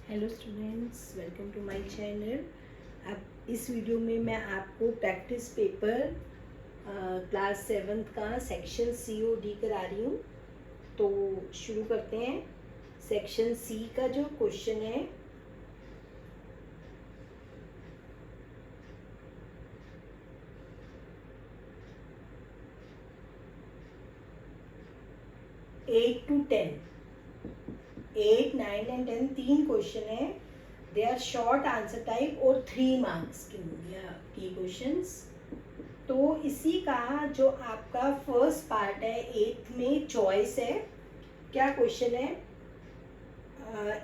Hello students, welcome to my channel. अब इस video में मैं आपको प्रैक्टिस पेपर क्लास 7th का सेक्शन सी और डी करा रही हूँ। तो शुरू करते हैं। सेक्शन सी का जो क्वेश्चन है, एट टू 10, 8, 9 एंड 10 तीन क्वेश्चन है। They are short answer type और 3 मार्क्स के होंगे क्वेश्चंस। तो इसी का जो आपका फर्स्ट पार्ट है, 8th में चॉइस है। क्या क्वेश्चन है?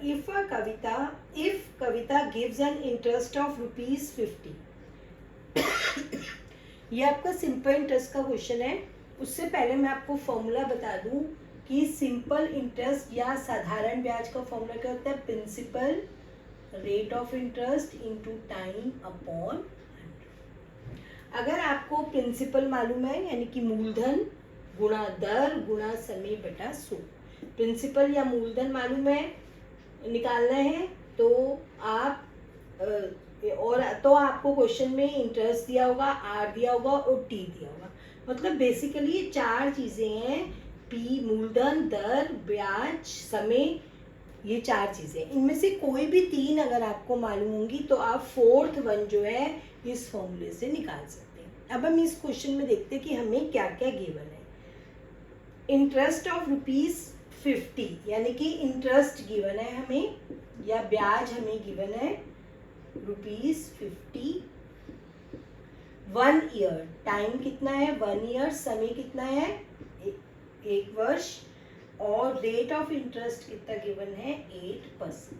If Kavita gives an interest of ₹50, ये आपका सिंपल इंटरेस्ट का क्वेश्चन है। उससे पहले मैं आपको फॉर्मूला बता दूं कि सिंपल इंटरेस्ट या साधारण ब्याज का फॉर्मूला क्या होता है? Principal rate of interest into time upon 100। अगर आपको प्रिंसिपल मालूम है, यानी कि मूलधन गुणा दर गुणा समय बटा 100, प्रिंसिपल या मूलधन मालूम है, निकालना है, तो आप और तो आपको क्वेश्चन में इंटरेस्ट दिया होगा, आर दिया होगा और टी दिया होगा। मतलब बेसिकली ये चार चीजें हैं, पी मूलधन, दर, ब्याज, समय, ये चार चीजें। इनमें से कोई भी तीन अगर आपको मालूम होंगी तो आप फोर्थ वन जो है इस फॉर्मूले से निकाल सकते हैं। अब हम इस क्वेश्चन में देखते हैं कि हमें क्या क्या गिवन है। इंटरेस्ट ऑफ ₹50, यानी कि इंटरेस्ट गिवन है हमें, या ब्याज हमें गिवन है ₹50। 1 ईयर, टाइम कितना है? 1 ईयर। समय कितना है? 1 वर्ष। और रेट ऑफ इंटरेस्ट कितना गिवन है? 8%।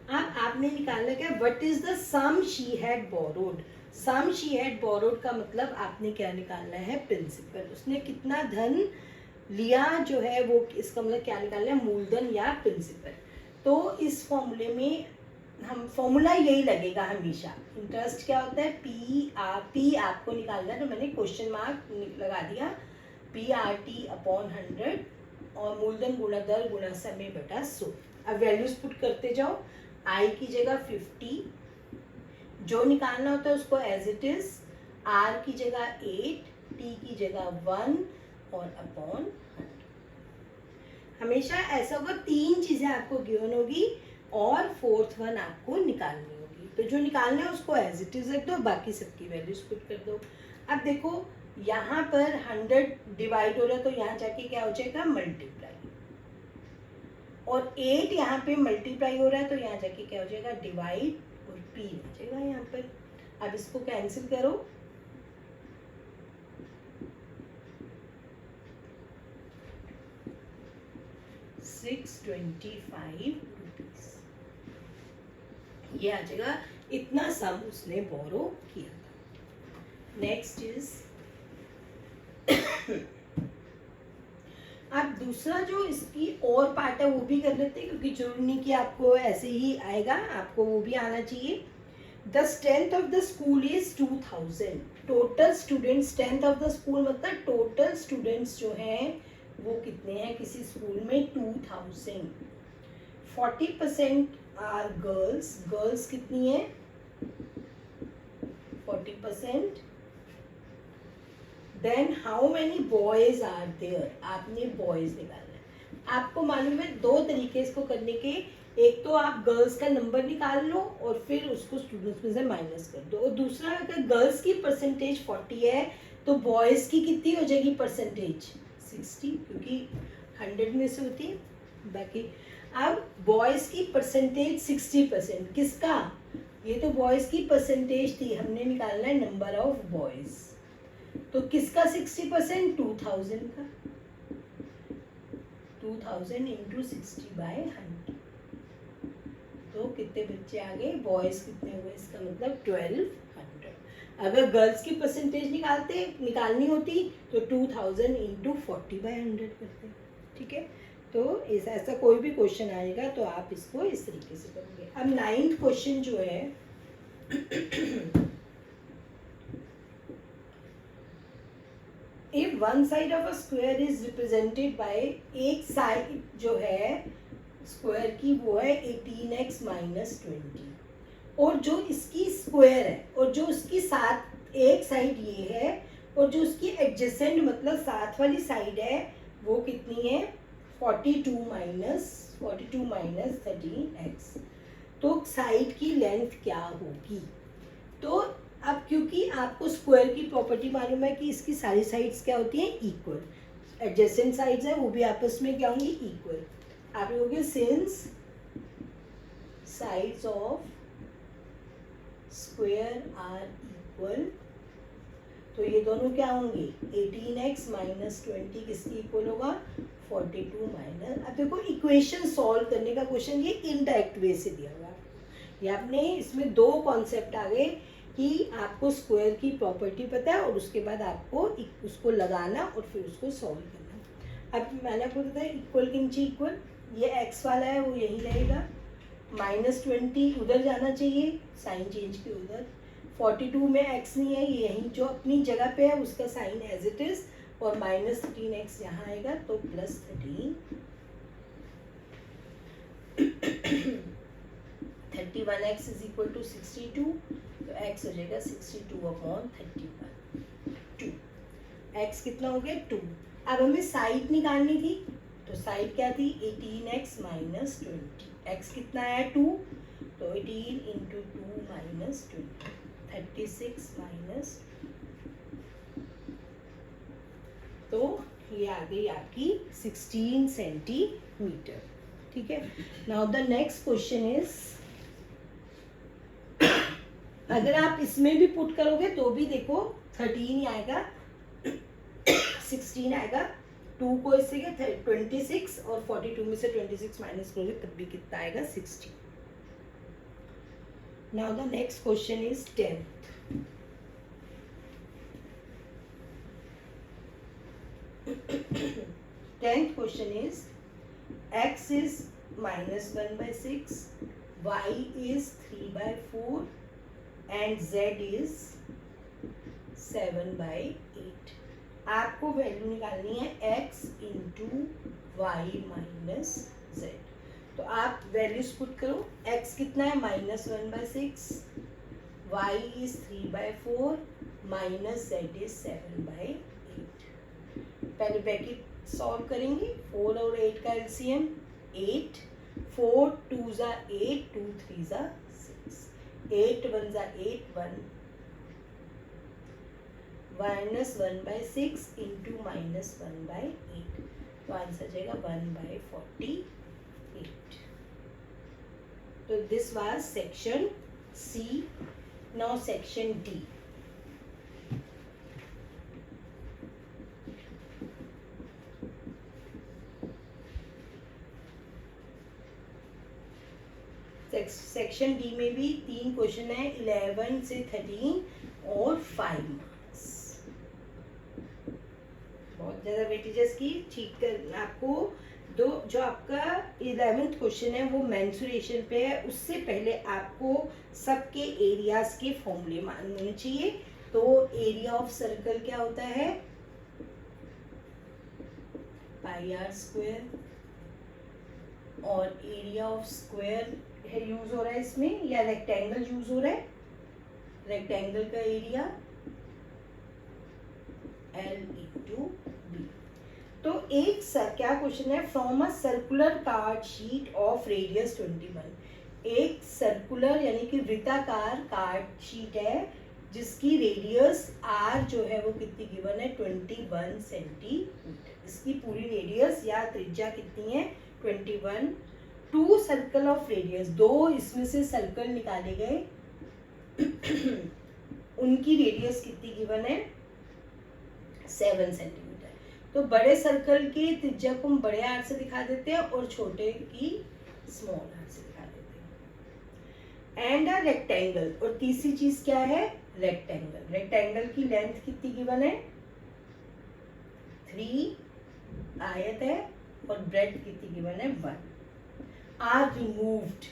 अब आपने निकालना क्या? What is the sum she had borrowed. Sum she had borrowed का मतलब आपने क्या निकालना है? प्रिंसिपल। उसने कितना धन लिया जो है वो, इसका मतलब क्या निकालना है? मूलधन या प्रिंसिपल। तो इस फॉर्मूले में हम फॉर्मूला यही लगेगा हमेशा। इंटरेस्ट क्या होता है? पी आपको निकालना है, तो मैंने क्वेश्चन मार्क लगा दिया। PRT अपॉन 100 और मूलधन गुणा दर गुणा समय बटा 100। अब वैल्यूज पुट करते जाओ। I की जगह 50, जो निकालना होता है उसको एज इट इज। R की जगह 8, T की जगह 1 और अपॉन 100। हमेशा ऐसा होगा, तीन चीजें आपको गिवन होगी और फोर्थ वन आपको निकालनी होगी। तो जो निकालना है उसको एज इट इज रख दो, बाकी सबकी वैल्यूज पुट कर दो। अब देखो यहाँ पर 100 डिवाइड हो रहा है, तो यहाँ जाके क्या हो जाएगा? मल्टीप्लाई। और 8 यहाँ पे मल्टीप्लाई हो रहा है, तो यहाँ जाके क्या हो जाएगा? डिवाइड, और p हो जाएगा यहाँ पर। अब इसको कैंसिल करो। 625 रुपीज, ये आ जाएगा। इतना सम उसने बोरो किया था। नेक्स्ट इज अब दूसरा जो इसकी और पार्ट है वो भी कर लेते हैं, क्योंकि जरूरी नहीं कि आपको ऐसे ही आएगा, आपको वो भी आना चाहिए। The strength of the school is 2000। Total student, strength of the school मतलब टोटल स्टूडेंट्स जो हैं वो कितने हैं किसी स्कूल में? 2000। 40% आर गर्ल्स। गर्ल्स कितनी है? 40%। Then how many boys are there, आपने बॉयज निकालना है। आपको मालूम है दो तरीके इसको करने के। एक तो आप गर्ल्स का नंबर निकाल लो और फिर उसको स्टूडेंट्स में से माइनस कर दो। और दूसरा, अगर गर्ल्स की परसेंटेज 40 है तो बॉयज की कितनी हो जाएगी परसेंटेज? 60, क्योंकि 100 में से होती है बाकी। अब बॉयज की परसेंटेज 60%, किसका? ये तो बॉयज की परसेंटेज थी, हमने निकालना है नंबर ऑफ बॉयज। तो किसका 60%? 2000 का। 2000 इंटू 60/100, तो कितने बच्चे आ गए? बॉयज कितने हुए? इसका मतलब 1200। अगर गर्ल्स की परसेंटेज निकालनी होती तो 2000 इंटू 40/100 करते। ठीक है, तो ऐसा कोई भी क्वेश्चन आएगा तो आप इसको इस तरीके से करोगे। अब 9th क्वेश्चन जो है if one side of a square is represented by, एक साइड जो है स्क्वायर की वो है 18x माइनस 20, और जो इसकी स्क्वायर है और जो उसकी साथ एक साइड ये है और जो उसकी एडजेसेंट मतलब साथ वाली साइड है वो कितनी है 42 माइनस 13x। तो साइड की लेंथ क्या होगी? तो अब क्योंकि आपको स्क्वायर की प्रॉपर्टी मालूम है कि इसकी सारी साइड्स क्या होती हैं इक्वल, एडजेसेंट साइड्स है वो भी आपस में क्या होंगी इक्वल। आप लोगोगे since sides of square are equal, तो ये दोनों क्या होंगे 18x माइनस 20 किसकी इक्वल होगा 42 माइनस। अब देखो इक्वेशन सॉल्व करने का क्वेश्चन ये इनडायरेक्ट वे से दिया हुआ है, ये आपने इसमें दो कॉन्सेप्ट आ गए कि आपको स्क्वायर की प्रॉपर्टी पता है और उसके बाद आपको उसको लगाना और फिर उसको सॉल्व करना। अब मैंने आपको बताया इक्वल के नीचे इक्वल, ये x वाला है वो यहीं रहेगा, माइनस 20 उधर जाना चाहिए साइन चेंज के उधर, 42 में x नहीं है ये यहीं जो अपनी जगह पे है उसका साइन एज इट इज, और माइनस 13x यहाँ आएगा तो plus 13 31x is equal to 62, तो x हो जाएगा 62/31 2। x कितना हो गया 2। अब हमें साइड निकालनी थी, तो साइड क्या थी 18x माइनस 20, x कितना है 2, तो 18 इंटू 2 माइनस 20 36 माइनस, तो ये आ गई आपकी 16 सेंटीमीटर। ठीक है, now the next question is, अगर आप इसमें भी पुट करोगे तो भी देखो 13 ही आएगा 16 आएगा, 2 को इससे क्या 26 और 42 में से 26 माइनस करोगे तब भी कितना आएगा 16। Now the next question is 10th। Tenth question is x is -1/6, y is 3/4 and z is 7/8। आपको वैल्यू निकालनी है x into Y minus z। तो आप वैल्यूज पुट करो, x कितना है -1/6, y is 3/4 minus z is 7/8। पहले ब्रैकेट सॉल्व करेंगे, 4 और 8 का एलसीएम 8, 4 2 ज़ा 8, 2 3 ज़ा 6, 8 1 ज़ा 8 1 माइनस 1/6 इंटू माइनस 1/8, तो आंसर जाएगा 1/48। तो this was section C. Now section D. Section D में भी 3 क्वेश्चन है, 11 से 13 और 5 मार्क्स। बहुत ज़्यादा वेटेजेस की ठीक कर आपको दो, जो आपका 11th क्वेश्चन है वो मेंसुरेशन पे है, उससे पहले आपको सबके एरियाज के फॉर्मूले मालूम चाहिए। तो एरिया ऑफ सर्कल क्या होता है πr², और एरिया ऑफ स्क्वायर है यूज हो रहा है इसमें, या रेक्टेंगल यूज हो रहा है, रेक्टेंगल का एरिया L इंटू बी। तो एक क्या क्वेश्चन है, from a circular card sheet of radius 21। एक सर्कुलर यानी कि वृत्ताकार कार्ड शीट है जिसकी रेडियस r जो है वो कितनी गिवन है 21 सेंटीमीटर। इसकी पूरी रेडियस या त्रिज्या कितनी है 21। 2 सर्कल ऑफ रेडियस, 2 इसमें से सर्कल निकाले गए उनकी रेडियस कितनी गिवन है 7 सेंटीमीटर। तो बड़े सर्कल की त्रिज्या को हम बड़े आर से दिखा देते हैं और छोटे की स्मॉल आर से दिखा देते हैं। एंड अ रेक्टेंगल, और तीसरी चीज क्या है रेक्टेंगल। रेक्टेंगल की लेंथ कितनी गिवन है 3 आयत है, और ब्रेड कितनी गिवन है 1। आर रिमूव्ड,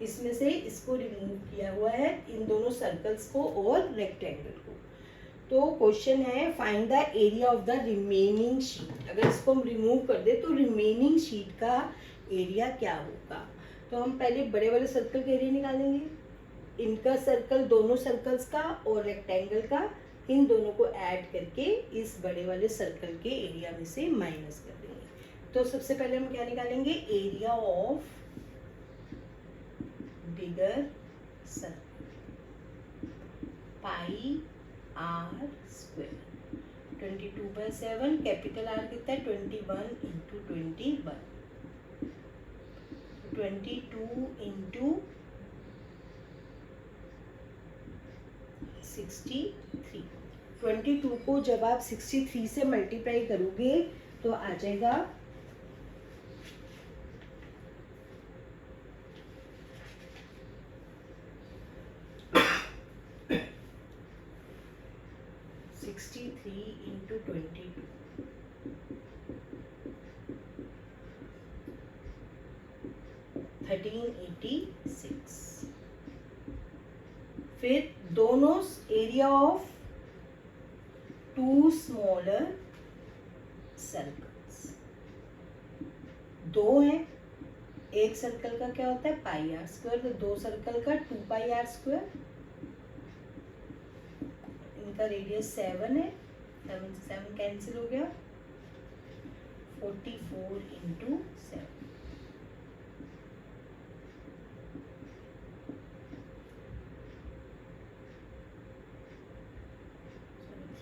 इसमें से इसको रिमूव किया हुआ है, इन दोनों सर्कल्स को और रेक्टेंगल को। तो क्वेश्चन है find the area of the remaining sheet. अगर इसको हम रिमूव कर दे तो रिमेनिंग शीट का एरिया क्या होगा। तो हम पहले बड़े वाले सर्कल का एरिया निकालेंगे, इनका सर्कल, दोनों सर्कल्स का और रेक्टेंगल का, इन दोनों को ऐड करके इस बड़े वाले सर्कल के एरिया में से माइनस कर देंगे। तो सबसे पहले हम क्या निकालेंगे, area of bigger circle, pi R square. 22/7, capital R कितना है 21 इंटू 21, 22 इंटू 63। 22 को जब आप 63 से मल्टीप्लाई करोगे तो आ जाएगा 63 इंटू 22, 1386। फिर दोनों area of two smaller circles, दो हैं, एक सर्कल का क्या होता है पाई आर स्क्वायर, तो दो सर्कल का 2 पाई आर स्क्वायर, इनका रेडियस 7 है, 7 से 7 कैंसिल हो गया, 44 इंटू 7,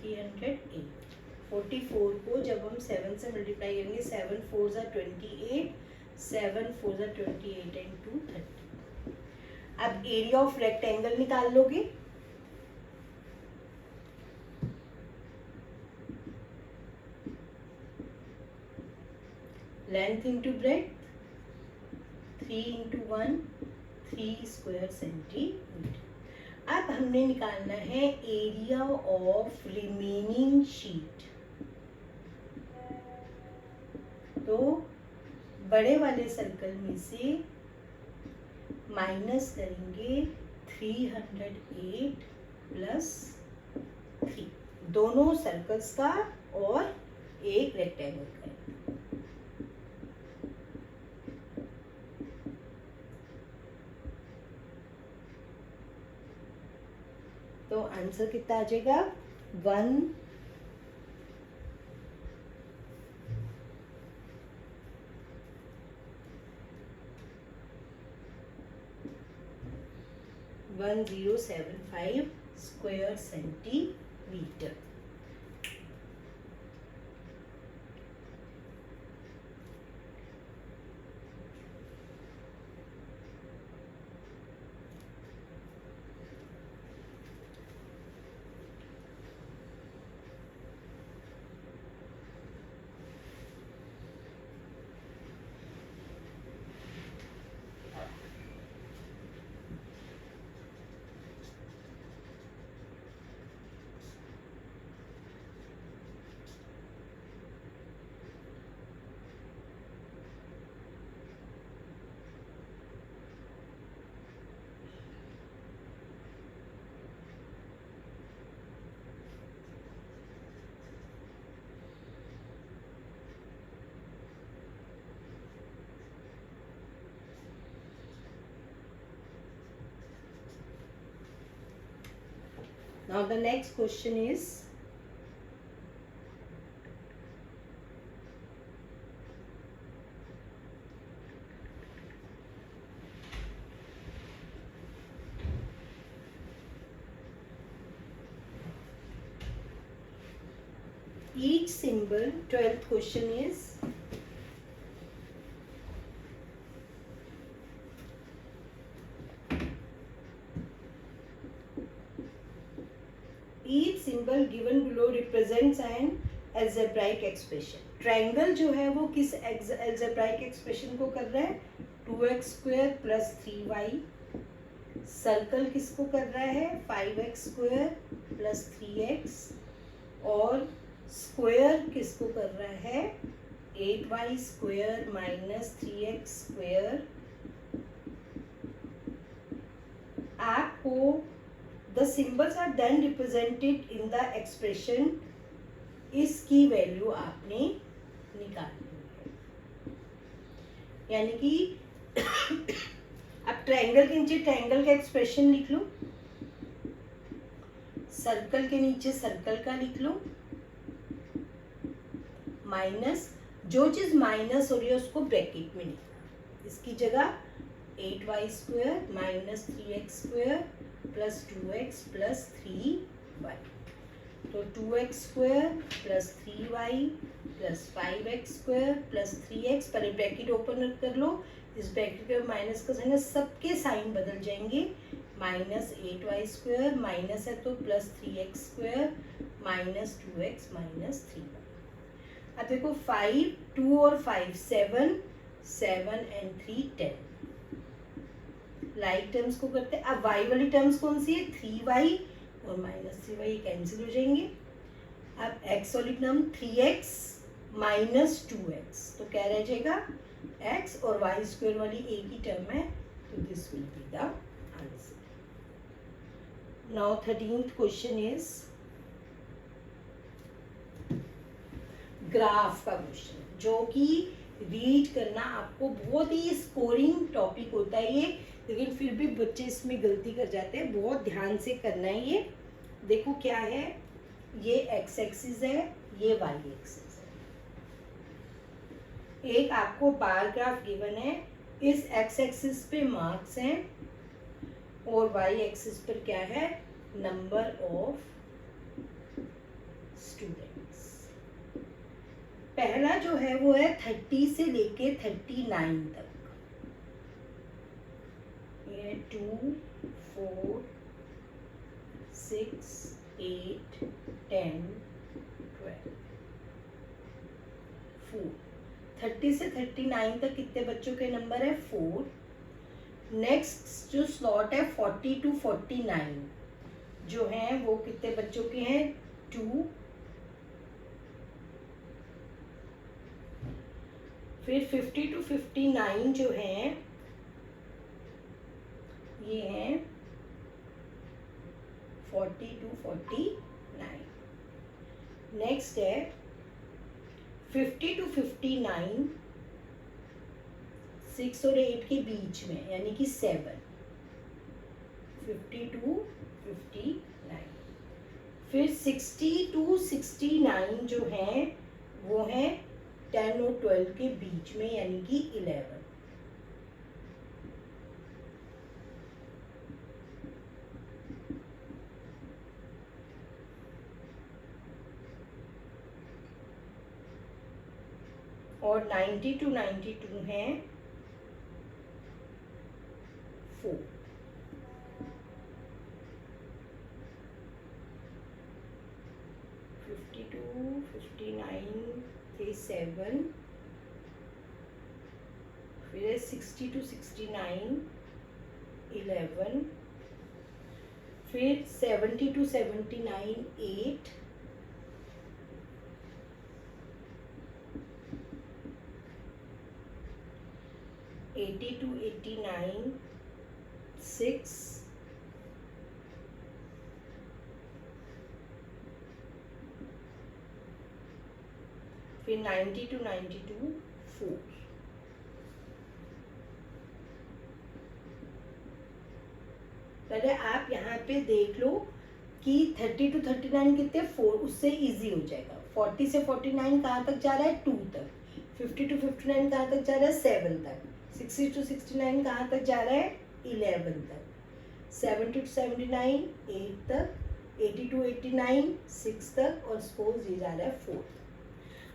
308। 44 को जब हम 7 से मल्टीप्लाई करेंगे, 7 4 ज़ा 28, 7 4 ज़ा 28 एंड 2 30। अब एरिया ऑफ रेक्टेंगल निकाल लोगे, length into breadth, 3 into 1, 3 square centimetre. अब हमने निकालना है एरिया ऑफ रिमेनिंग शीट। तो बड़े वाले सर्कल में से माइनस करेंगे 308 प्लस 3, दोनों सर्कल्स का और एक रेक्टेंगल का। तो आंसर कितना आ जाएगा 1075 square centimetre. Now the next question is, each symbol, 12th question is, each symbol given below represents an algebraic expression. Triangle जो है वो किस algebraic expression को कर रहा है 2x square plus 3y, circle किसको कर रहा है 5x square plus 3x, और स्क्वायर किसको कर रहा है 8y square minus 3x square। आपको the symbols are then represented in the expression, इसकी वैल्यू आपने निकालनी है। यानी कि अब ट्रायंगल के नीचे ट्रायंगल का एक्सप्रेशन लिख लो, सर्कल के नीचे सर्कल का लिख लो, माइनस, जो चीज माइनस हो रही है उसको ब्रैकेट में लिखना। इसकी जगह 8y² minus 3x² plus 2x plus 3y, तो 2x² plus 3y plus 5x² plus 3x, पहले ब्रैकेट ओपन कर लो, इस ब्रैकेट के माइनस का साइन है, सबके साइन बदल जाएंगे, माइनस 8y² माइनस है तो plus 3x² minus 2x minus 3y। अब देखो 5, 2 और 5 7, 7 and 3 10, लाइक टर्म्स को करते हैं। अब y वाली टर्म्स कौन सी है, 3y और माइनस 3y, ये कैंसिल हो जाएंगे। अब x वाली टर्म 3x माइनस 2x, तो क्या रह जाएगा x, और y² वाली एक ही टर्म है, तो this will be the answer. Now 13th question is graph का क्वेश्चन, जो कि रीड करना आपको बहुत ही स्कोरिंग टॉपिक होता है ये, लेकिन फिर भी बच्चे इसमें गलती कर जाते हैं, बहुत ध्यान से करना है ये। देखो क्या है, ये एक्स एक्सिस है, ये वाई एक्सिस है, एक आपको बार ग्राफ गिवन है, इस एक्स एक्सिस पे मार्क्स हैं और वाई एक्सिस पर क्या है, नंबर ऑफ स्टूडेंट्स। पहला जो है वो है 30 से लेके 39 तक, ये 2 4 6 8 10 12 4, 30 से 39 तक कितने बच्चों के नंबर है, 4। नेक्स्ट जो स्लॉट है 40 to 49 जो है वो कितने बच्चों के हैं, 2। फिर 50 to 59 जो है ये हैं 40 to 49। नेक्स्ट है 50 to 59 6 और 8 के बीच में, यानी कि 7, 50 to 59। फिर 60 to 69 जो है वो है 10 और 12 के बीच में, यानी कि 11। और 90 to 92 है 4। फिफ्टी टू 59 थे 7, फिर 60 to 69 11, फिर 70 to 79 8, एटी टू 89 6, फिर 90 to 92 4। पहले आप यहाँ पे देख लो कि 30 to 39 कितने, 4, उससे इजी हो जाएगा। 40 से 49 कहाँ तक जा रहा है, 2 तक। 50 to 59 कहाँ तक जा रहा है, 7 तक। 60 to 69 कहाँ तक जा रहा है, 11 तक। 70 to 79 8 तक। 80 to 89 6 तक, और सपोज ये जा रहा है 4 तक।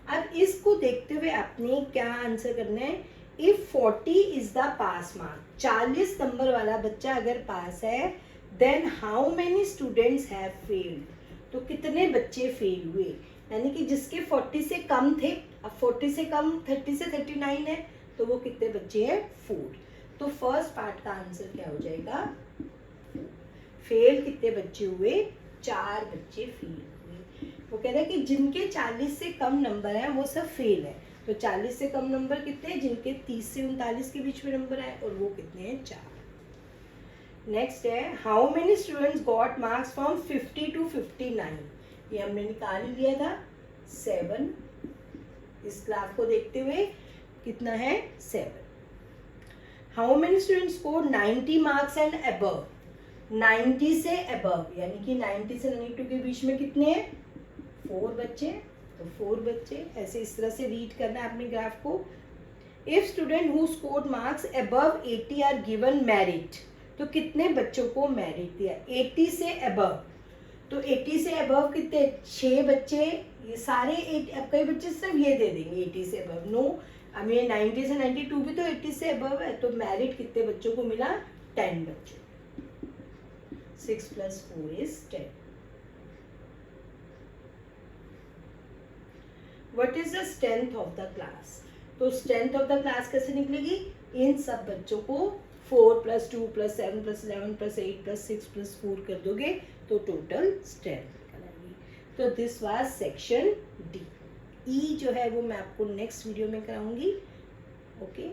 अब इसको देखते हुए आपने क्या आंसर करना है, if 40 is the pass mark, 40 number वाला बच्चा अगर पास है, then how many students have failed, तो कितने बच्चे फेल हुए, यानी कि जिसके 40 से कम थे, अब 40 से कम 30 से 39 है, तो वो कितने बच्चे हैं, 4। तो फर्स्ट पार्ट का आंसर क्या हो जाएगा, फेल कितने बच्चे हुए, 4 बच्चे फेल हुए। वो कह रहा है कि जिनके 40 से कम नंबर है वो सब फेल है, तो 40 से कम नंबर कितने हैं, जिनके 30 से 39 के बीच में नंबर है, और वो कितने हैं, 4। नेक्स्ट है how many students got marks from 50 to 59, ये हमने निकाल लिया था 7। इस ग्राफ को देखते हुए कितना है, 7। How many students score 90 marks and above, 90 से अबव, यानी कि 90 से 92 के बीच में कितने हैं, 4 बच्चे, तो 4 बच्चे। ऐसे इस तरह से रीड करना है अपने ग्राफ को। If student who scored marks above 80 are given merit, तो कितने बच्चों को मेरिट दिया, 80 से अबव, तो 80 से अबव कितने, 6 बच्चे, ये सारे 8, अब कई बच्चे सिर्फ ये दे देंगे 80 से अबव, नो, अब ये 90 से 92 भी तो 80 से अबव है, तो मेरिट कितने बच्चों को मिला, 10 बच्चों। 6 + 4 is 10. What is the strength of the class? तो strength of the class कैसे निकलेगी, इन सब बच्चों को 4 + 2 + 7 + 11 + 8 + 6 + 4 कर दोगे तो टोटल स्ट्रेंथ निकल आएगी। तो दिस वाज सेक्शन डी। ई जो है वो मैं आपको नेक्स्ट वीडियो में कराऊंगी। ओके।